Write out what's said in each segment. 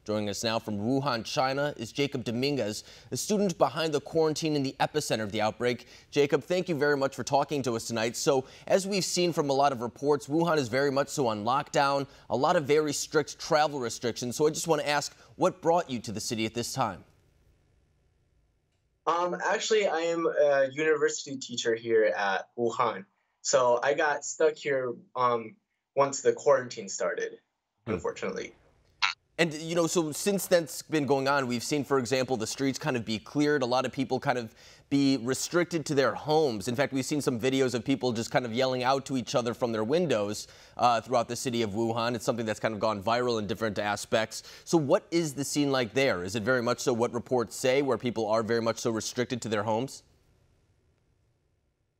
Joining us now from Wuhan, China, is Jacob Dominguez, a student behind the quarantine in the epicenter of the outbreak. Jacob, thank you very much for talking to us tonight. So, as we've seen from a lot of reports, Wuhan is very much so on lockdown, a lot of very strict travel restrictions. So I just want to ask, what brought you to the city at this time? Actually, I am a university teacher here at Wuhan. So I got stuck here once the quarantine started, unfortunately. And, so since that's been going on, we've seen, for example, the streets kind of be cleared, a lot of people kind of be restricted to their homes. In fact, we've seen some videos of people just kind of yelling out to each other from their windows throughout the city of Wuhan. It's something that's kind of gone viral in different aspects. So what is the scene like there? Is it very much so what reports say, where people are very much so restricted to their homes?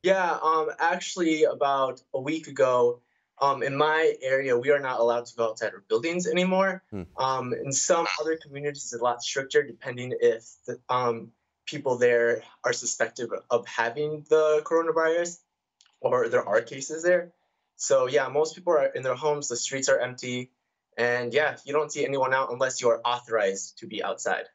Yeah, actually, about a week ago, in my area, we are not allowed to go outside our buildings anymore. In some other communities, it's a lot stricter, depending if the people there are suspected of having the coronavirus, or there are cases there. So yeah, most people are in their homes. The streets are empty, and yeah, you don't see anyone out unless you are authorized to be outside.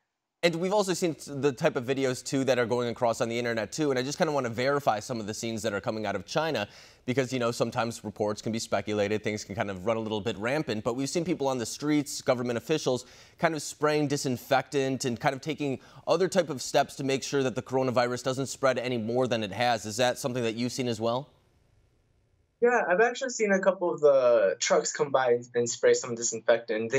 And we've also seen the type of videos, too, that are going across on the internet, too. And I just kind of want to verify some of the scenes that are coming out of China because, sometimes reports can be speculated. Things can kind of run a little bit rampant. But we've seen people on the streets, government officials, kind of spraying disinfectant and kind of taking other type of steps to make sure that the coronavirus doesn't spread any more than it has. Is that something that you've seen as well? Yeah, I've actually seen a couple of the trucks come by and spray some disinfectant.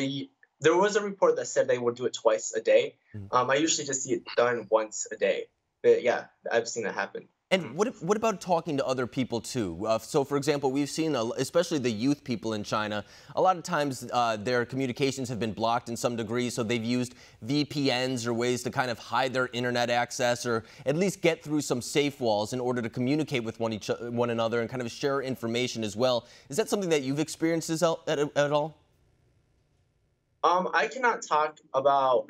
There was a report that said they would do it twice a day. I usually just see it done once a day. But yeah, I've seen that happen. And what about talking to other people, too? So, for example, we've seen, especially the youth people in China, a lot of times their communications have been blocked in some degree, so they've used VPNs or ways to kind of hide their internet access or at least get through some safe walls in order to communicate with one another and kind of share information as well. Is that something that you've experienced at all? I cannot talk about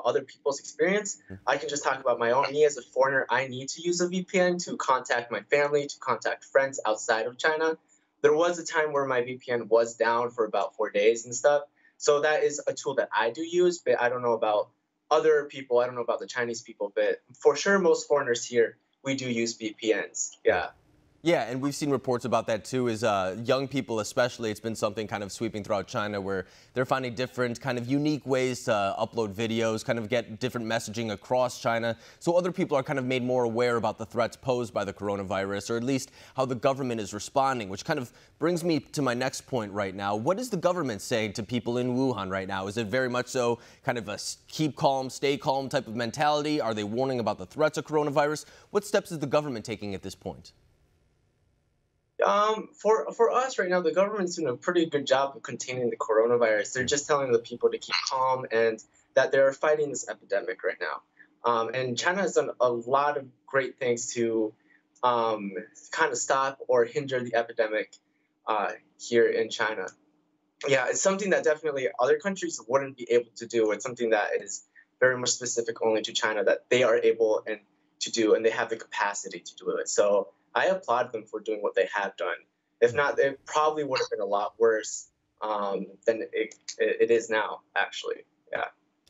other people's experience. I can just talk about my own. Me as a foreigner, I need to use a VPN to contact my family, to contact friends outside of China. There was a time where my VPN was down for about 4 days and stuff. So that is a tool that I do use, but I don't know about other people. I don't know about the Chinese people, but for sure, most foreigners here, we do use VPNs. Yeah. Yeah, and we've seen reports about that, too, is young people especially. It's been something kind of sweeping throughout China where they're finding different kind of unique ways to upload videos, kind of get different messaging across China. So other people are kind of made more aware about the threats posed by the coronavirus, or at least how the government is responding, which kind of brings me to my next point right now. What is the government saying to people in Wuhan right now? Is it very much so kind of a keep calm, stay calm type of mentality? Are they warning about the threats of coronavirus? What steps is the government taking at this point? For us right now, the government's doing a pretty good job of containing the coronavirus. They're just telling the people to keep calm and that they're fighting this epidemic right now. And China has done a lot of great things to kind of stop or hinder the epidemic here in China. Yeah, it's something that definitely other countries wouldn't be able to do. It's something that is very much specific only to China that they are able to do, and they have the capacity to do it. So I applaud them for doing what they have done. If not, it probably would have been a lot worse than it is now, actually. Yeah.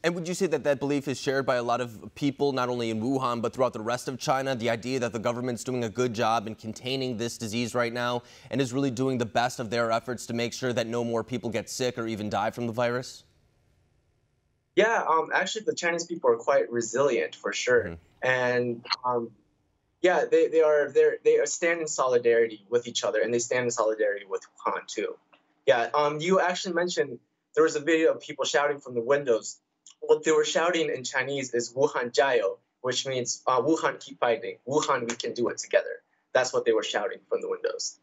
And would you say that that belief is shared by a lot of people, not only in Wuhan, but throughout the rest of China? The idea that the government's doing a good job in containing this disease right now and is really doing the best of their efforts to make sure that no more people get sick or even die from the virus? Yeah, actually, the Chinese people are quite resilient, for sure. And yeah, they are stand in solidarity with each other, and they stand in solidarity with Wuhan too. Yeah, you actually mentioned there was a video of people shouting from the windows. What they were shouting in Chinese is "Wuhan 加油," which means Wuhan, keep fighting. Wuhan, we can do it together. That's what they were shouting from the windows.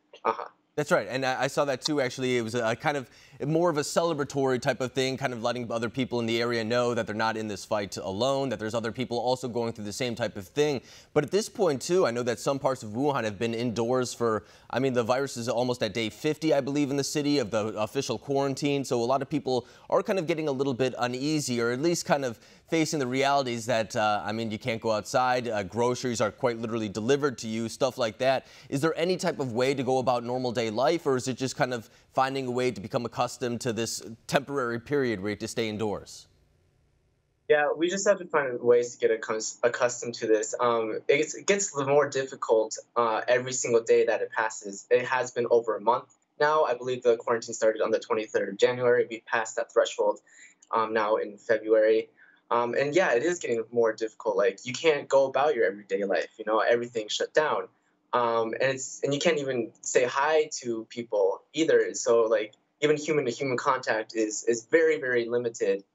That's right, and I saw that too, actually. It was a kind of more of a celebratory type of thing, kind of letting other people in the area know that they're not in this fight alone, that there's other people also going through the same type of thing. But at this point, too, I know that some parts of Wuhan have been indoors for, I mean, the virus is almost at day 50, I believe, in the city of the official quarantine. So a lot of people are kind of getting a little bit uneasy, or at least kind of facing the realities that, I mean, you can't go outside, groceries are quite literally delivered to you, stuff like that. Is there any type of way to go about normal day everyday life, or is it just kind of finding a way to become accustomed to this temporary period where you have to stay indoors? Yeah, we just have to find ways to get accustomed to this. It gets more difficult every single day that it passes. It has been over a month now. I believe the quarantine started on the 23rd of January. We passed that threshold now in February. And yeah, it is getting more difficult. Like, you can't go about your everyday life. You know, everything's shut down. And you can't even say hi to people either. So like, even human to human contact is very, very limited.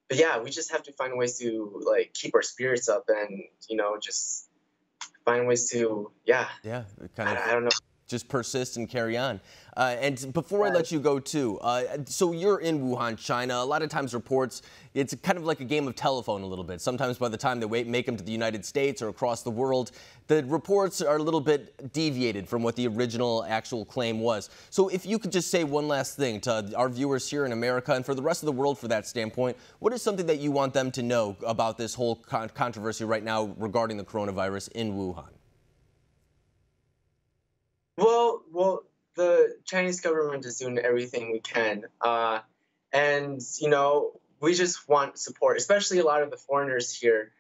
But yeah, we just have to find ways to like keep our spirits up and, you know, just find ways to, Yeah, kind of I don't know. just persist and carry on. And before I let you go too, so you're in Wuhan, China. A lot of times reports, it's kind of like a game of telephone a little bit. Sometimes by the time they make them to the United States or across the world, the reports are a little bit deviated from what the original actual claim was. So if you could just say one last thing to our viewers here in America and for the rest of the world for that standpoint, what is something that you want them to know about this whole controversy right now regarding the coronavirus in Wuhan? Well, the Chinese government is doing everything we can, and you know, we just want support, especially a lot of the foreigners here.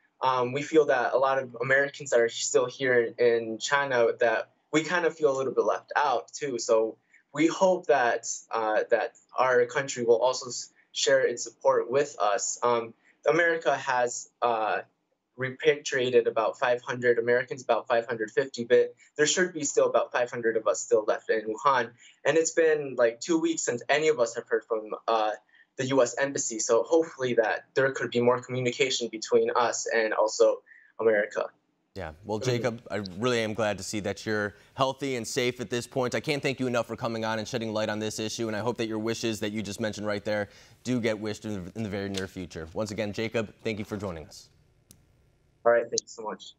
We feel that a lot of Americans that are still here in China, that we kind of feel a little bit left out too. So we hope that that our country will also share its support with us. America has repatriated about 500 Americans, about 550, but there should be still about 500 of us still left in Wuhan. And it's been like 2 weeks since any of us have heard from the U.S. Embassy. So hopefully that there could be more communication between us and also America. Yeah, well, Jacob, I really am glad to see that you're healthy and safe at this point. I can't thank you enough for coming on and shedding light on this issue, and I hope that your wishes that you just mentioned right there do get wished in the very near future. Once again, Jacob, thank you for joining us. All right, thank you so much.